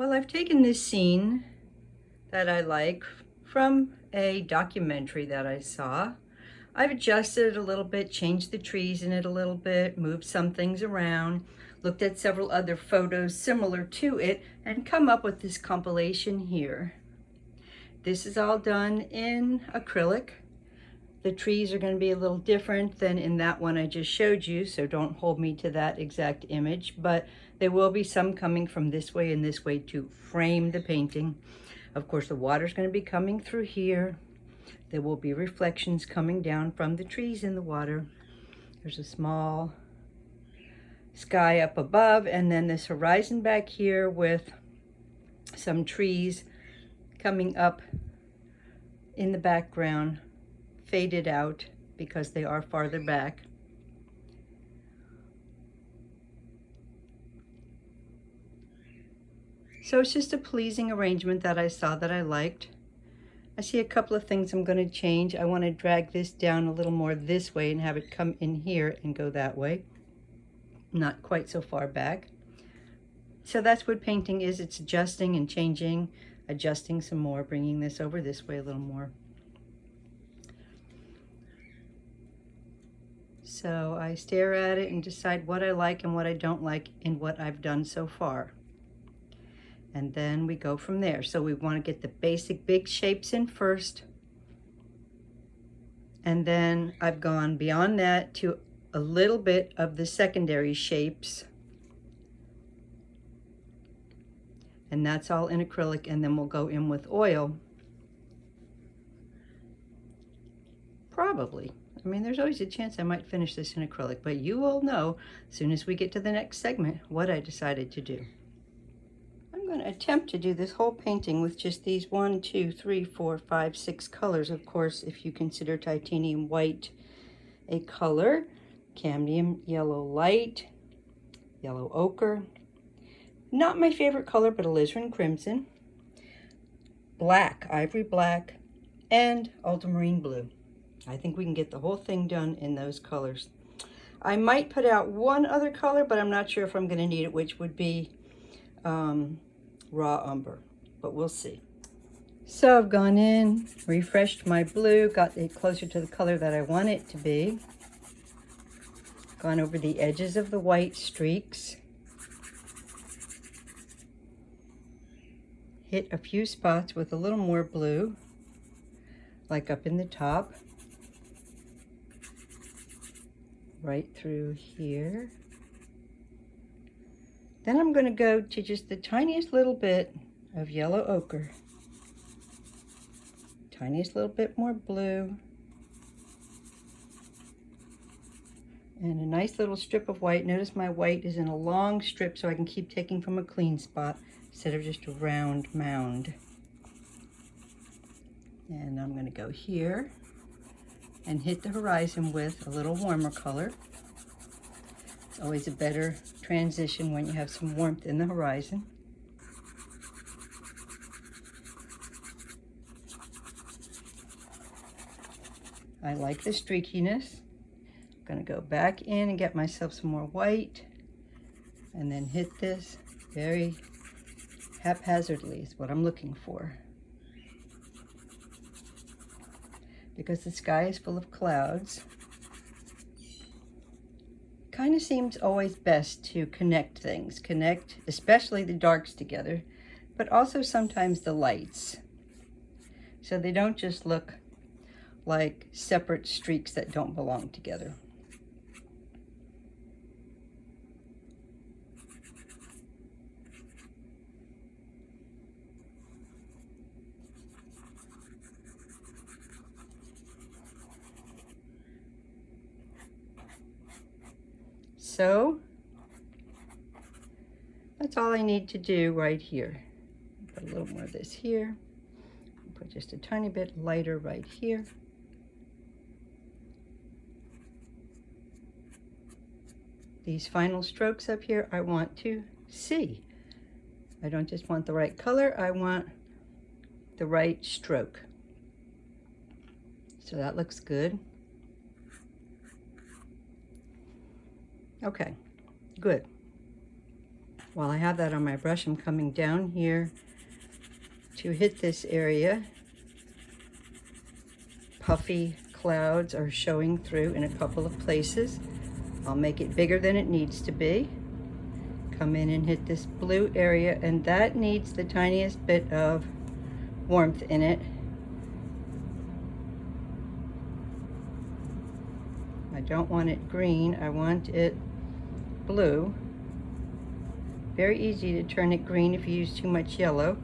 Well, I've taken this scene that I like from a documentary that I saw. I've adjusted it a little bit, changed the trees in it a little bit, moved some things around, looked at several other photos similar to it, and come up with this compilation here. This is all done in acrylic. The trees are going to be a little different than in that one I just showed you, so don't hold me to that exact image, but there will be some coming from this way and this way to frame the painting. Of course, the water's going to be coming through here. There will be reflections coming down from the trees in the water. There's a small sky up above, and then this horizon back here with some trees coming up in the background, faded out because they are farther back. So it's just a pleasing arrangement that I saw that I liked. I see a couple of things I'm going to change. I want to drag this down a little more this way and have it come in here and go that way. Not quite so far back. So that's what painting is. It's adjusting and changing, adjusting some more, bringing this over this way a little more. So I stare at it and decide what I like and what I don't like in what I've done so far. And then we go from there. So we want to get the basic big shapes in first. And then I've gone beyond that to a little bit of the secondary shapes. And that's all in acrylic, and then we'll go in with oil. Probably. I mean, there's always a chance I might finish this in acrylic, but you will know as soon as we get to the next segment what I decided to do. I'm going to attempt to do this whole painting with just these 1, 2, 3, 4, 5, 6 colors. Of course, if you consider titanium white a color, cadmium yellow light, yellow ochre, not my favorite color, but alizarin crimson, black, ivory black, and ultramarine blue. I think we can get the whole thing done in those colors. I might put out one other color, but I'm not sure if I'm going to need it, which would be raw umber, but we'll see. So I've gone in, refreshed my blue, got it closer to the color that I want it to be. Gone over the edges of the white streaks. Hit a few spots with a little more blue, like up in the top. Right through here. Then I'm going to go to just the tiniest little bit of yellow ochre. Tiniest little bit more blue. And a nice little strip of white. Notice my white is in a long strip so I can keep taking from a clean spot instead of just a round mound. And I'm going to go here and hit the horizon with a little warmer color. It's always a better transition when you have some warmth in the horizon. I like the streakiness. I'm going to go back in and get myself some more white and then hit this very haphazardly is what I'm looking for. Because the sky is full of clouds, kind of seems always best to connect things, connect especially the darks together, but also sometimes the lights, so they don't just look like separate streaks that don't belong together. So that's all I need to do right here. Put a little more of this here. Put just a tiny bit lighter right here. These final strokes up here I want to see. I don't just want the right color, I want the right stroke. So that looks good. Okay, good. While I have that on my brush, I'm coming down here to hit this area. Puffy clouds are showing through in a couple of places. I'll make it bigger than it needs to be. Come in and hit this blue area, and that needs the tiniest bit of warmth in it. I don't want it green, I want it blue. Very easy to turn it green if you use too much yellow.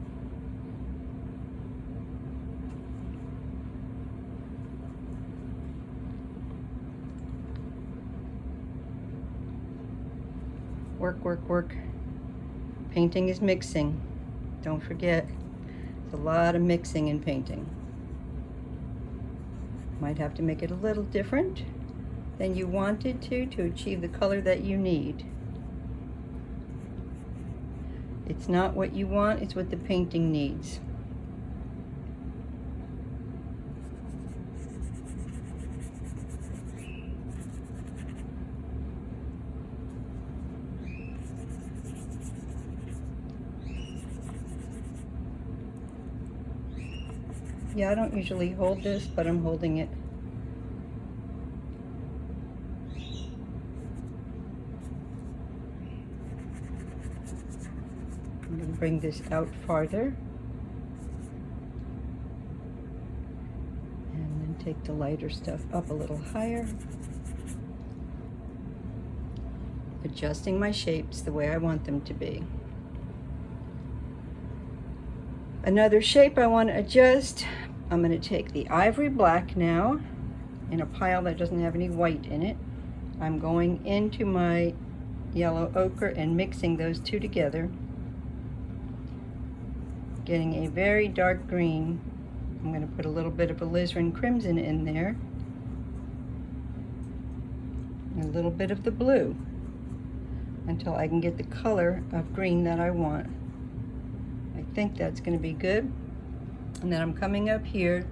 Work, work, work. Painting is mixing. Don't forget, there's a lot of mixing in painting. Might have to make it a little different than you wanted to achieve the color that you need. It's not what you want, it's what the painting needs. Yeah, I don't usually hold this, but I'm holding it. I'm going to bring this out farther. And then take the lighter stuff up a little higher. Adjusting my shapes the way I want them to be. Another shape I want to adjust, I'm going to take the ivory black now in a pile that doesn't have any white in it. I'm going into my yellow ochre and mixing those two together, getting a very dark green. I'm going to put a little bit of alizarin crimson in there, and a little bit of the blue, until I can get the color of green that I want. I think that's going to be good. And then I'm coming up here,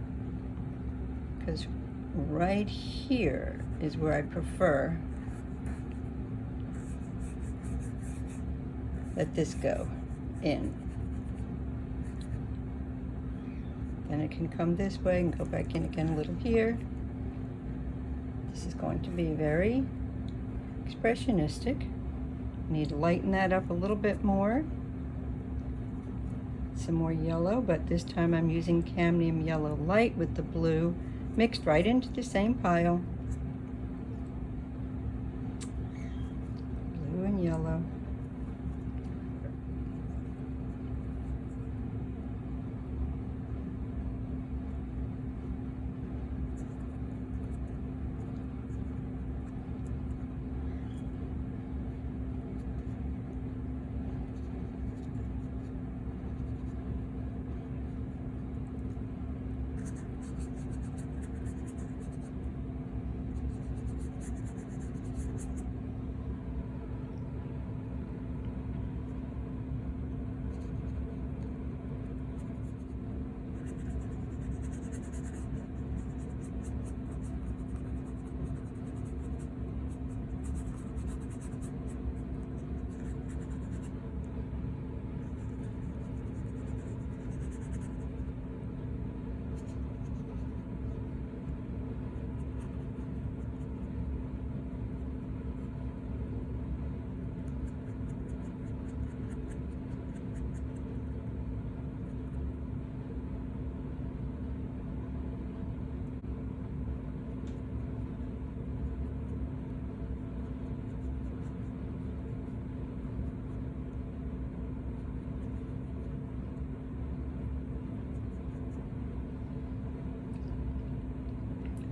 because right here is where I prefer. Let this go in. Then it can come this way and go back in again a little here. This is going to be very expressionistic. Need to lighten that up a little bit more. Some more yellow, but this time I'm using cadmium yellow light with the blue mixed right into the same pile. Blue and yellow.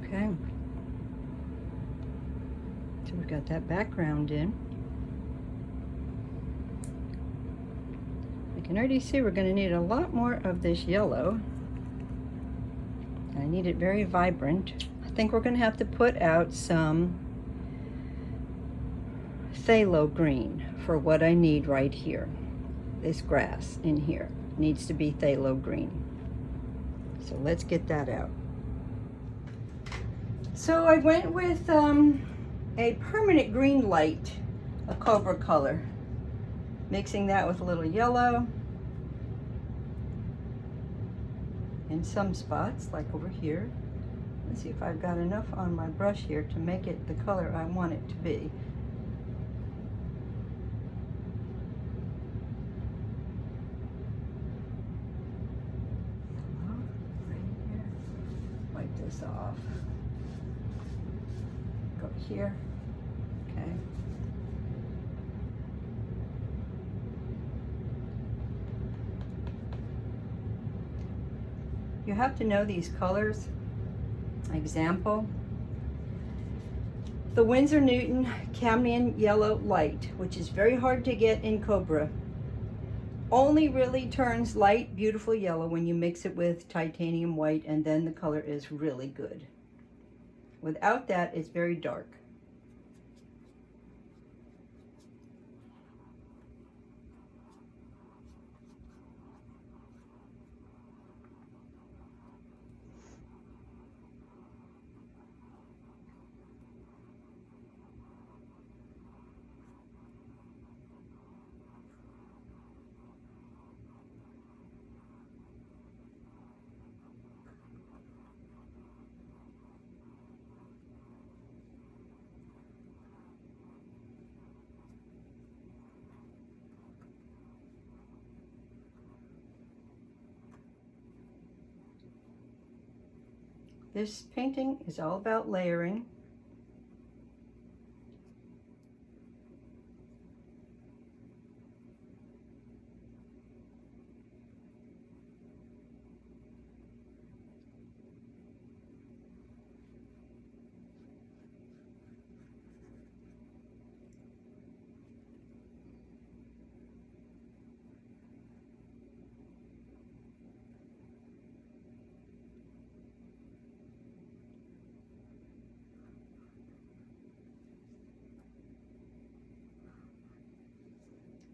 Okay, so we've got that background in. I can already see we're going to need a lot more of this yellow. I need it very vibrant. I think we're going to have to put out some phthalo green for what I need right here. This grass in here needs to be phthalo green. So let's get that out. So I went with a permanent green light, a cobra color. Mixing that with a little yellow in some spots, like over here. Let's see if I've got enough on my brush here to make it the color I want it to be. Yellow, right here. Wipe this off. Go here. Okay. You have to know these colors. Example, the Winsor Newton Cambrian Yellow Light, which is very hard to get in Cobra, only really turns light, beautiful yellow when you mix it with titanium white, and then the color is really good. Without that, it's very dark. This painting is all about layering.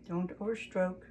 Don't overstroke.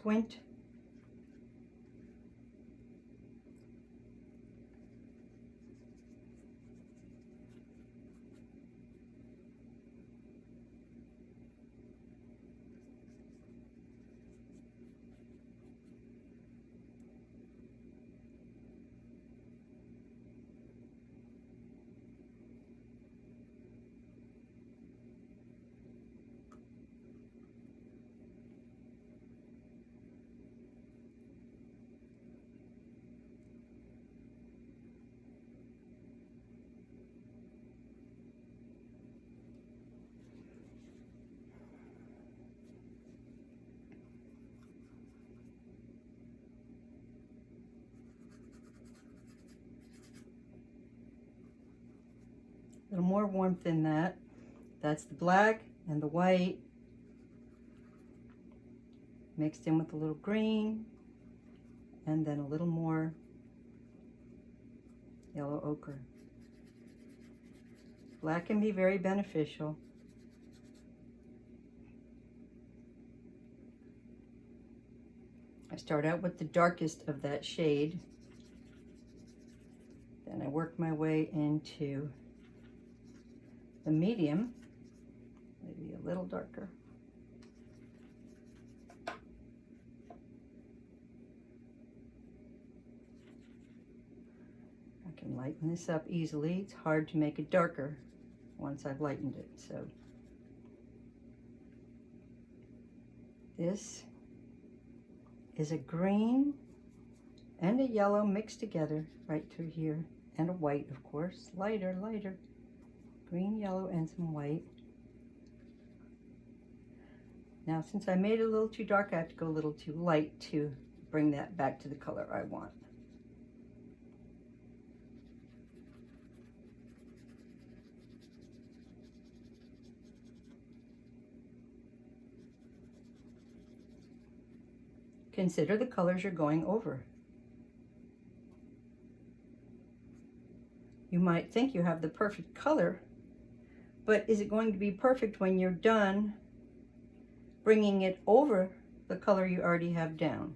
squint. A little more warmth in that. That's the black and the white mixed in with a little green, and then a little more yellow ochre. Black can be very beneficial. I start out with the darkest of that shade, then I work my way into the medium, maybe a little darker. I can lighten this up easily. It's hard to make it darker once I've lightened it. So this is a green and a yellow mixed together right through here, and a white, of course, lighter. Green, yellow, and some white. Now, since I made it a little too dark, I have to go a little too light to bring that back to the color I want. Consider the colors you're going over. You might think you have the perfect color, but is it going to be perfect when you're done bringing it over the color you already have down?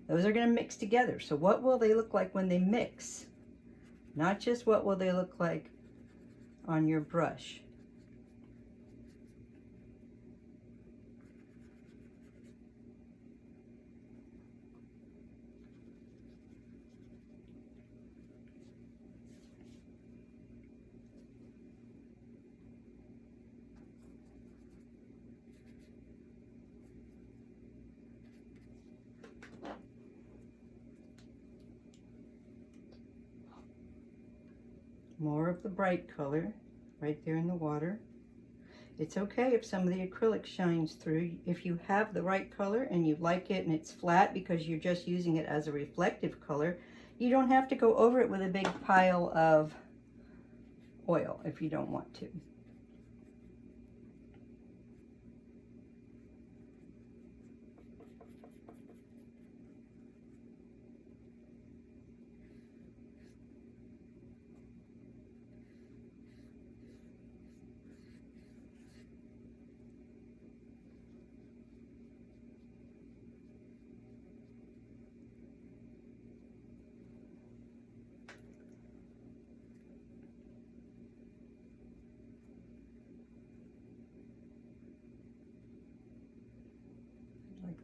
Those are going to mix together. So what will they look like when they mix? Not just what will they look like on your brush. More of the bright color right there in the water. It's okay if some of the acrylic shines through. If you have the right color and you like it and it's flat because you're just using it as a reflective color, you don't have to go over it with a big pile of oil if you don't want to.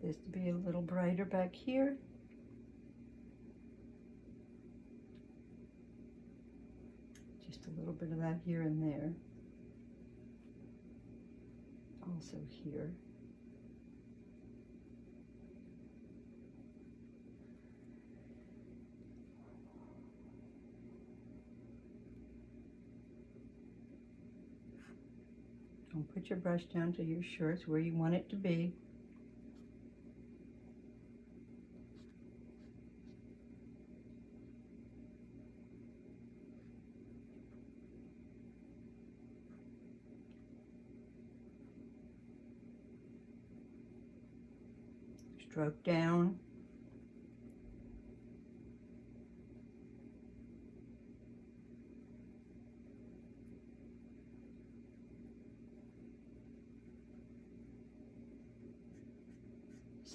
This to be a little brighter back here. Just a little bit of that here and there. Also here. Don't put your brush down till you're sure it's where you want it to be. Stroke down.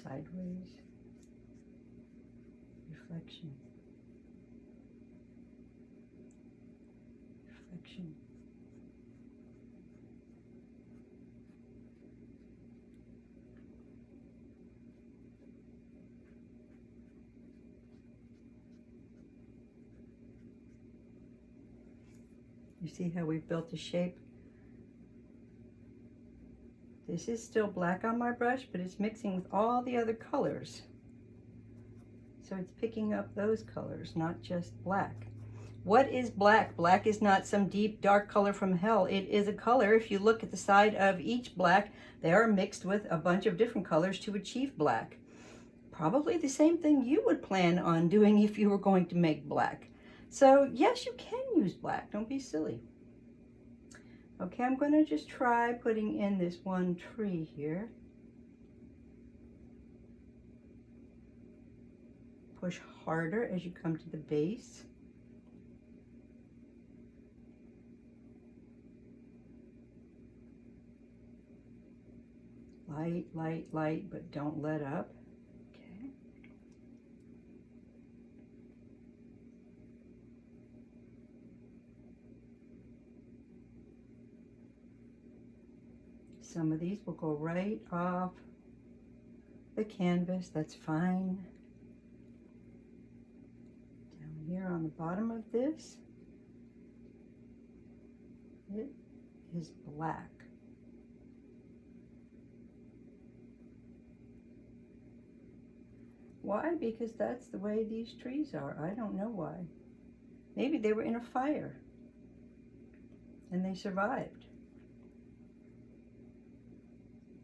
sideways. Reflection. Reflection. You see how we've built a shape? This is still black on my brush, but it's mixing with all the other colors. So it's picking up those colors, not just black. What is black? Black is not some deep, dark color from hell. It is a color. If you look at the side of each black, they are mixed with a bunch of different colors to achieve black. Probably the same thing you would plan on doing if you were going to make black. So yes, you can use black. Don't be silly. Okay, I'm going to just try putting in this one tree here. Push harder as you come to the base. Light, light, light, but don't let up. Okay. Some of these will go right off the canvas. That's fine. Down here on the bottom of this, it is black. Why? Because that's the way these trees are. I don't know why. Maybe they were in a fire and they survived.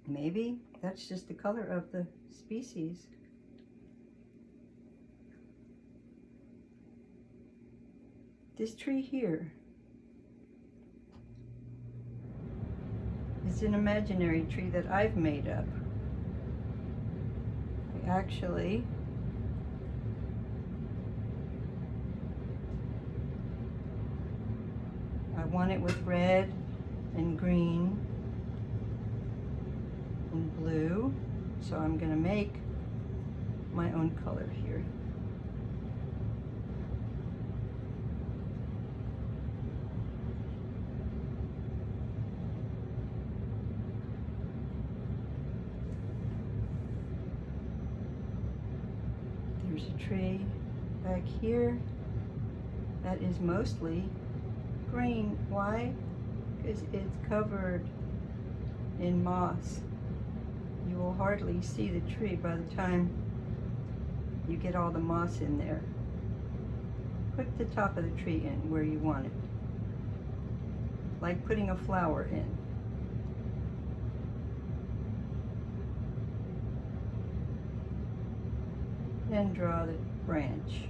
Maybe that's just the color of the species. This tree here is an imaginary tree that I've made up. Actually, I want it with red and green and blue, so I'm going to make my own color here. There's a tree back here that is mostly green. Why? Because it's covered in moss. You will hardly see the tree by the time you get all the moss in there. Put the top of the tree in where you want it, like putting a flower in. And draw the branch.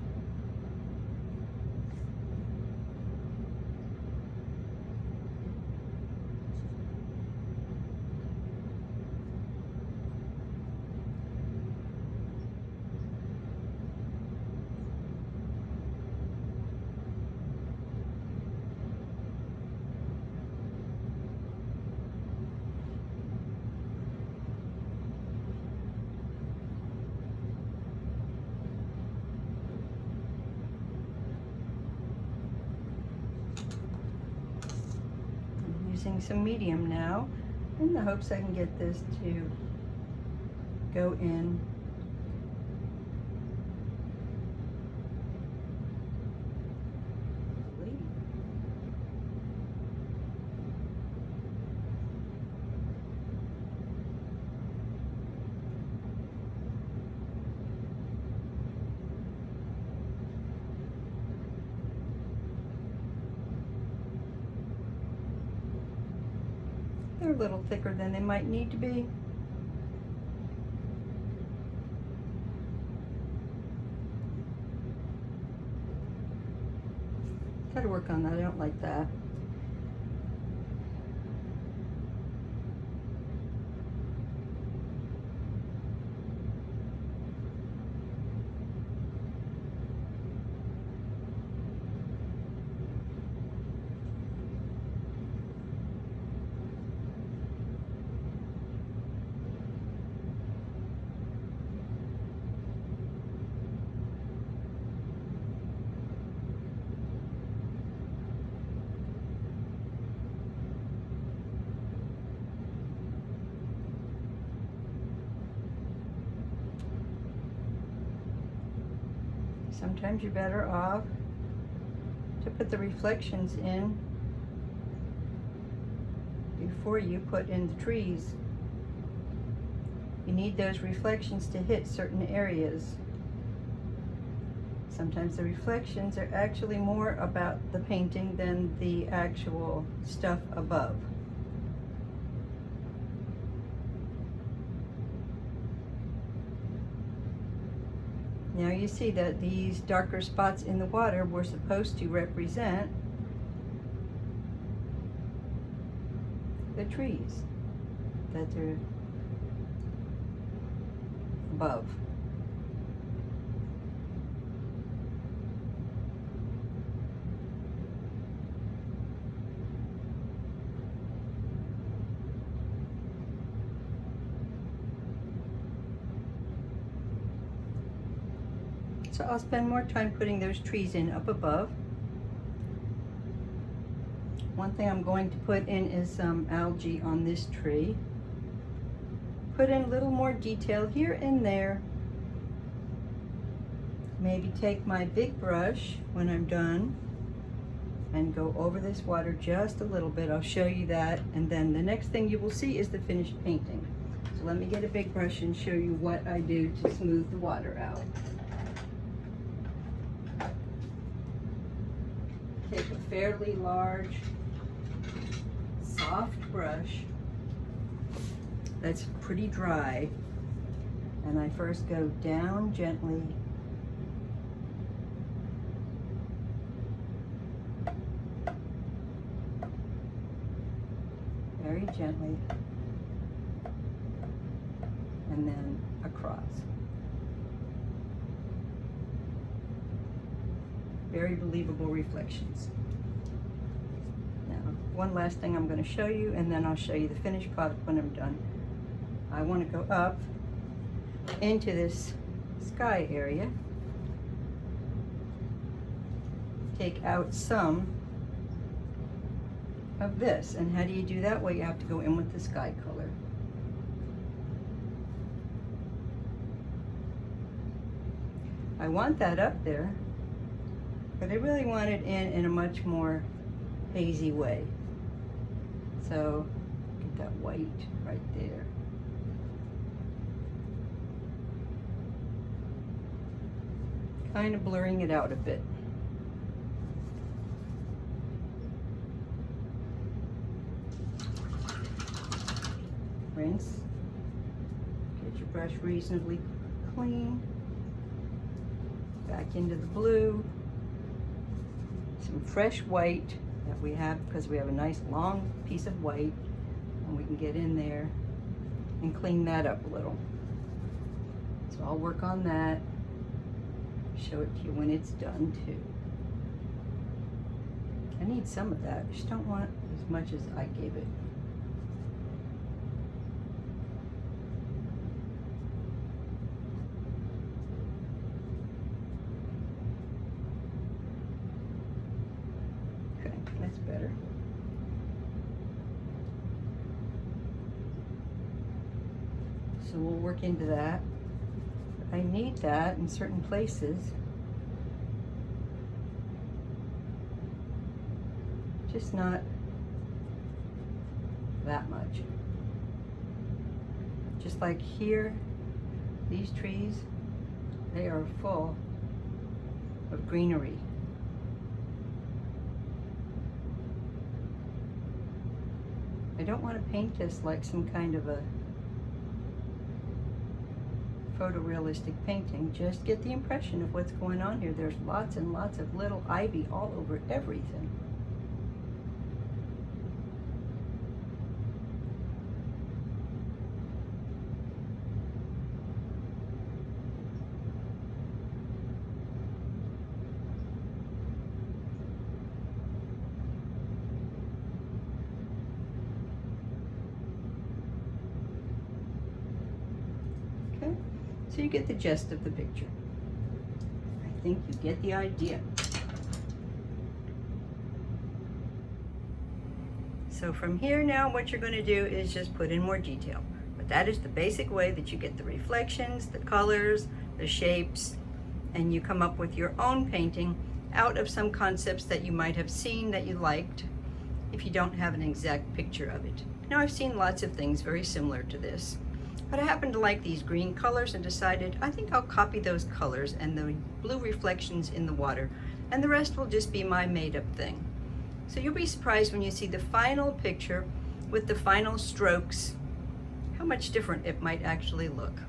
Using some medium now in the hopes I can get this to go in. They're a little thicker than they might need to be. Gotta work on that. I don't like that. Sometimes you're better off to put the reflections in before you put in the trees. You need those reflections to hit certain areas. Sometimes the reflections are actually more about the painting than the actual stuff above. Now you see that these darker spots in the water were supposed to represent the trees that they're above. So I'll spend more time putting those trees in up above. One thing I'm going to put in is some algae on this tree. Put in a little more detail here and there. Maybe take my big brush when I'm done and go over this water just a little bit. I'll show you that, and then the next thing you will see is the finished painting. So let me get a big brush and show you what I do to smooth the water out. Take a fairly large, soft brush that's pretty dry, and I first go down gently very gently, and then across. Very believable reflections. Now, one last thing I'm going to show you, and then I'll show you the finished product when I'm done. I want to go up into this sky area, take out some of this. And how do you do that? Well, you have to go in with the sky color. I want that up there, but I really want it in a much more hazy way. So get that white right there. Kind of blurring it out a bit. Rinse. Get your brush reasonably clean. Back into the blue. Some fresh white that we have, because we have a nice long piece of white, and we can get in there and clean that up a little. So I'll work on that, show it to you when it's done too. I need some of that. I just don't want as much as I gave it. That's better. So we'll work into that. I need that in certain places. Just not that much. Just like here, these trees, they are full of greenery. I don't want to paint this like some kind of a photorealistic painting. Just get the impression of what's going on here. There's lots and lots of little ivy all over everything. So you get the gist of the picture. I think you get the idea. So from here now, what you're going to do is just put in more detail. But that is the basic way that you get the reflections, the colors, the shapes, and you come up with your own painting out of some concepts that you might have seen that you liked if you don't have an exact picture of it. Now, I've seen lots of things very similar to this, but I happen to like these green colors and decided I think I'll copy those colors and the blue reflections in the water, and the rest will just be my made-up thing. So you'll be surprised when you see the final picture with the final strokes, how much different it might actually look.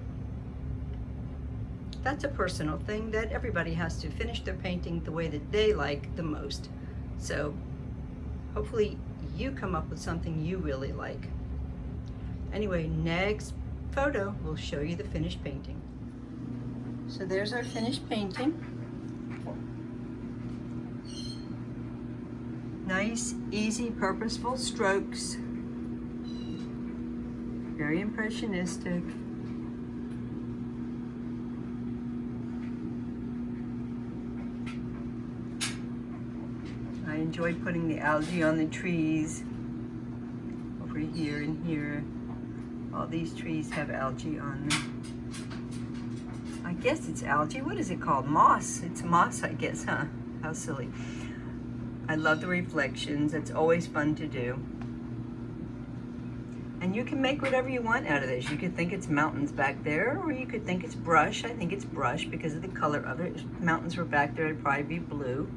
That's a personal thing that everybody has to finish their painting the way that they like the most. So hopefully you come up with something you really like. Anyway, next photo will show you the finished painting. So there's our finished painting. Nice, easy, purposeful strokes. Very impressionistic. I enjoy putting the algae on the trees. Over here and here. All these trees have algae on them. I guess it's algae. What is it called? Moss. It's moss, I guess, huh? How silly. I love the reflections. It's always fun to do. And you can make whatever you want out of this. You could think it's mountains back there, or you could think it's brush. I think it's brush because of the color of it. If mountains were back there, it'd probably be blue.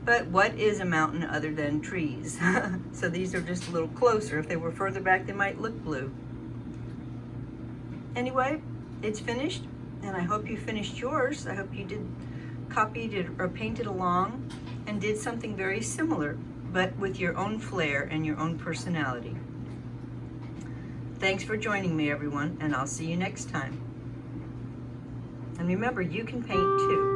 But what is a mountain other than trees? So these are just a little closer. If they were further back, they might look blue. Anyway, it's finished, and I hope you finished yours. I hope you copied it or painted along and did something very similar, but with your own flair and your own personality. Thanks for joining me, everyone, and I'll see you next time. And remember, you can paint too.